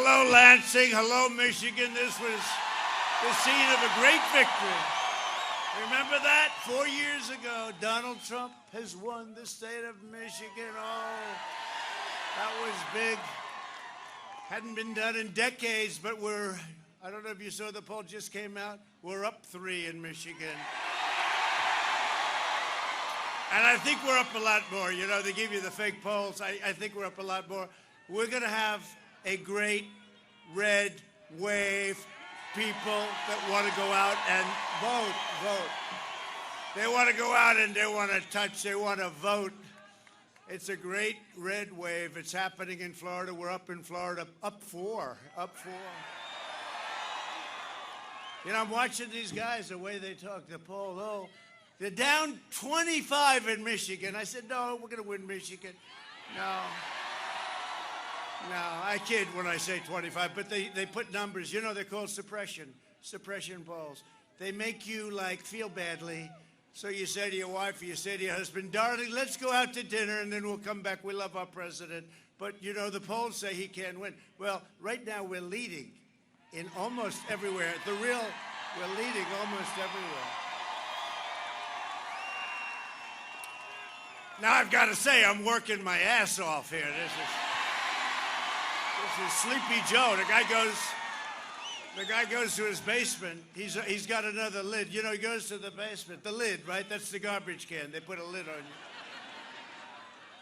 Hello, Lansing. Hello, Michigan. This was the scene of a great victory. Remember that? 4 years ago, Donald Trump has won the state of Michigan. Oh, that was big. Hadn't been done in decades, but I don't know if you saw the poll just came out, we're up 3 in Michigan. And I think we're up a lot more. You know, they give you the fake polls. I think we're up a lot more. We're going to have a great red wave. People that want to go out and vote. They want to go out and they want to touch, they want to vote. It's a great red wave. It's happening in Florida. We're up in Florida, up 4. You know, I'm watching these guys, the way they talk, the poll, oh, they're down 25 in Michigan. I said, no, we're going to win Michigan. No, I kid when I say 25, but they put numbers. You know, they're called suppression polls. They make you, like, feel badly. So you say to your wife or you say to your husband, darling, let's go out to dinner and then we'll come back. We love our president. But, you know, the polls say he can't win. Well, right now we're leading in almost everywhere. We're leading almost everywhere. Now, I've got to say, I'm working my ass off here. This is Sleepy Joe. The guy goes to his basement. He's got another lid. You know, he goes to the basement. The lid, right? That's the garbage can. They put a lid on you.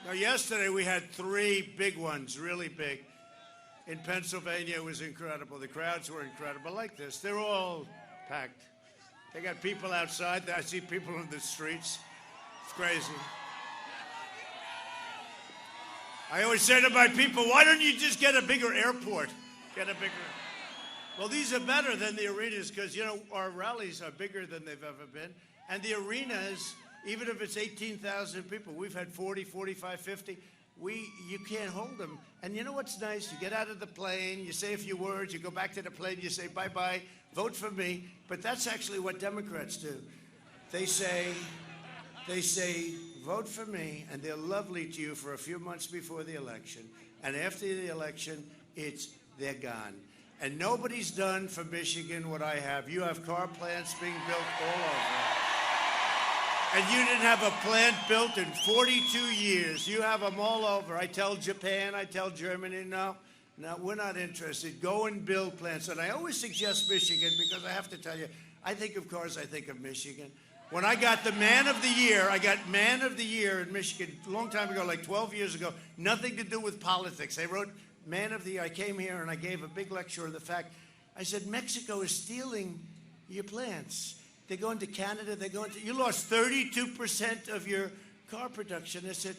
Now, yesterday we had 3 big ones, really big. In Pennsylvania, it was incredible. The crowds were incredible. Like this. They're all packed. They got people outside. I see people in the streets. It's crazy. I always say to my people, why don't you just get a bigger airport? Well, these are better than the arenas because, you know, our rallies are bigger than they've ever been. And the arenas, even if it's 18,000 people, we've had 40, 45, 50. You can't hold them. And you know what's nice? You get out of the plane, you say a few words, you go back to the plane, you say bye-bye, vote for me. But that's actually what Democrats do. They say, vote for me, and they're lovely to you for a few months before the election. And after the election, they're gone. And nobody's done for Michigan what I have. You have car plants being built all over. And you didn't have a plant built in 42 years. You have them all over. I tell Japan, I tell Germany, no, we're not interested. Go and build plants. And I always suggest Michigan because I have to tell you, I think of cars, I think of Michigan. When I got the Man of the Year, I got Man of the Year in Michigan a long time ago, like 12 years ago. Nothing to do with politics. They wrote Man of the Year. I came here and I gave a big lecture of the fact. I said, Mexico is stealing your plants. They're going to Canada. You lost 32% of your car production. I said,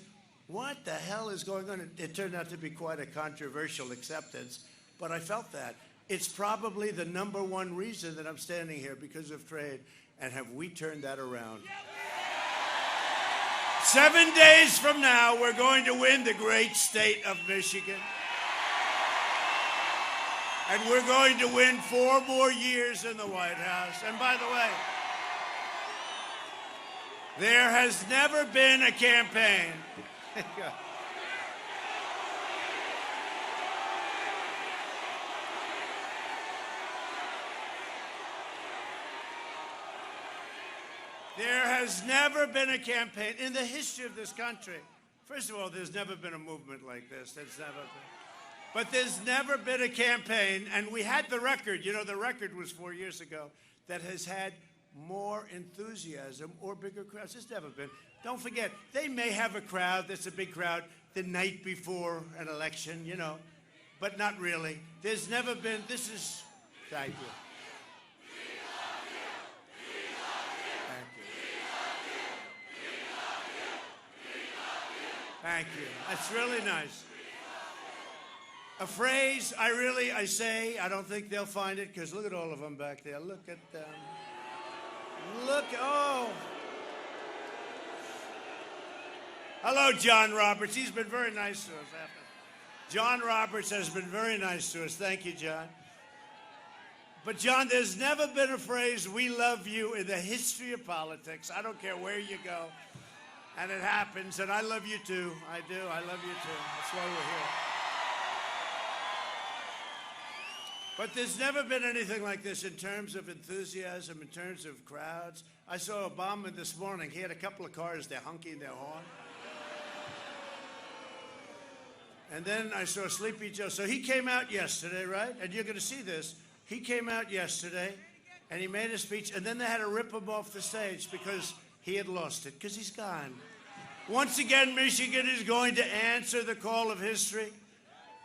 what the hell is going on? It turned out to be quite a controversial acceptance, but I felt that. It's probably the #1 reason that I'm standing here because of trade. And have we turned that around? 7 days from now, we're going to win the great state of Michigan. And we're going to win 4 more years in the White House. And by the way, there has never been a campaign. There has never been a campaign in the history of this country. First of all, there's never been a movement like this. But there's never been a campaign, and we had the record. You know, the record was 4 years ago that has had more enthusiasm or bigger crowds. There's never been. Don't forget, they may have a crowd that's a big crowd the night before an election, you know, but not really. There's never been. Thank you. Thank you. That's really nice. A phrase I say, I don't think they'll find it because look at all of them back there. Look at them. Oh. Hello, John Roberts. He's been very nice to us. John Roberts has been very nice to us. Thank you, John. But, John, there's never been a phrase, we love you, in the history of politics. I don't care where you go. And it happens, and I love you too. I do. I love you too. That's why we're here. But there's never been anything like this in terms of enthusiasm, in terms of crowds. I saw Obama this morning. He had a couple of cars, they're honking their horn. And then I saw Sleepy Joe. So he came out yesterday, right? And you're going to see this. He came out yesterday, and he made a speech, and then they had to rip him off the stage because he had lost it, because he's gone. Once again, Michigan is going to answer the call of history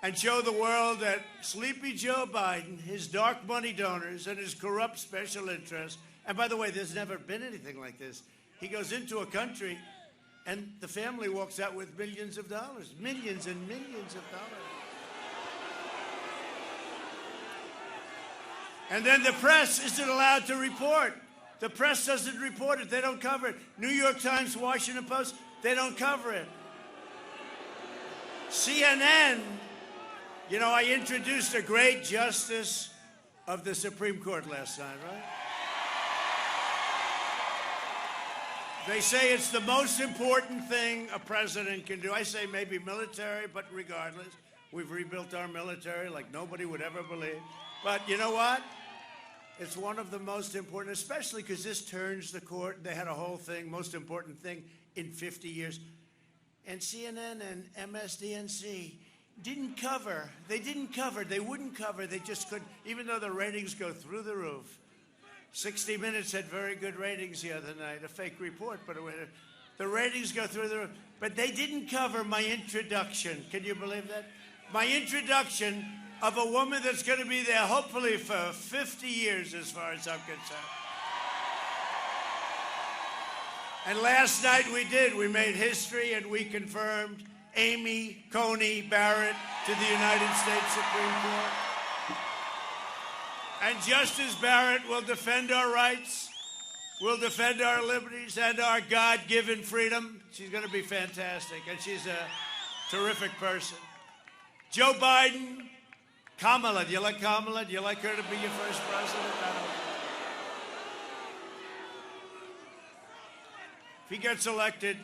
and show the world that Sleepy Joe Biden, his dark money donors, and his corrupt special interests, and by the way, there's never been anything like this. He goes into a country, and the family walks out with millions of dollars, millions and millions of dollars. And then the press isn't allowed to report. The press doesn't report it. They don't cover it. New York Times, Washington Post, they don't cover it. CNN, you know, I introduced a great justice of the Supreme Court last night, right? They say it's the most important thing a president can do. I say maybe military, but regardless, we've rebuilt our military like nobody would ever believe. But you know what? It's one of the most important, especially because this turns the court. They had a whole thing, most important thing in 50 years. And CNN and MSDNC didn't cover. They didn't cover. They wouldn't cover. They just couldn't, even though the ratings go through the roof. 60 Minutes had very good ratings the other night, a fake report, but the ratings go through the roof. But they didn't cover my introduction. Can you believe that? My introduction of a woman that's going to be there, hopefully, for 50 years, as far as I'm concerned. And last night we did. We made history, and we confirmed Amy Coney Barrett to the United States Supreme Court. And Justice Barrett will defend our rights, will defend our liberties, and our God-given freedom. She's going to be fantastic, and she's a terrific person. Joe Biden, Kamala. Do you like Kamala? Do you like her to be your first president? I don't. If he gets elected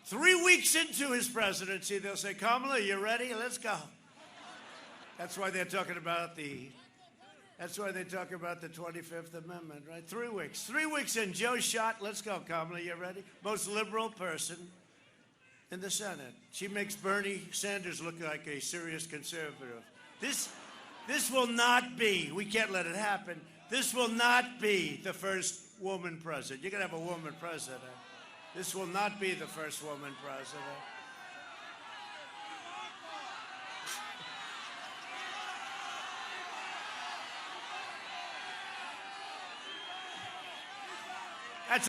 3 weeks into his presidency, they'll say, Kamala, you ready? Let's go. That's why they're talking about the 25th Amendment, right? 3 weeks. 3 weeks in, Joe shot. Let's go, Kamala. You ready? Most liberal person in the Senate. She makes Bernie Sanders look like a serious conservative. This will not be, we can't let it happen, this will not be the first woman president. You're going to have a woman president. This will not be the first woman president.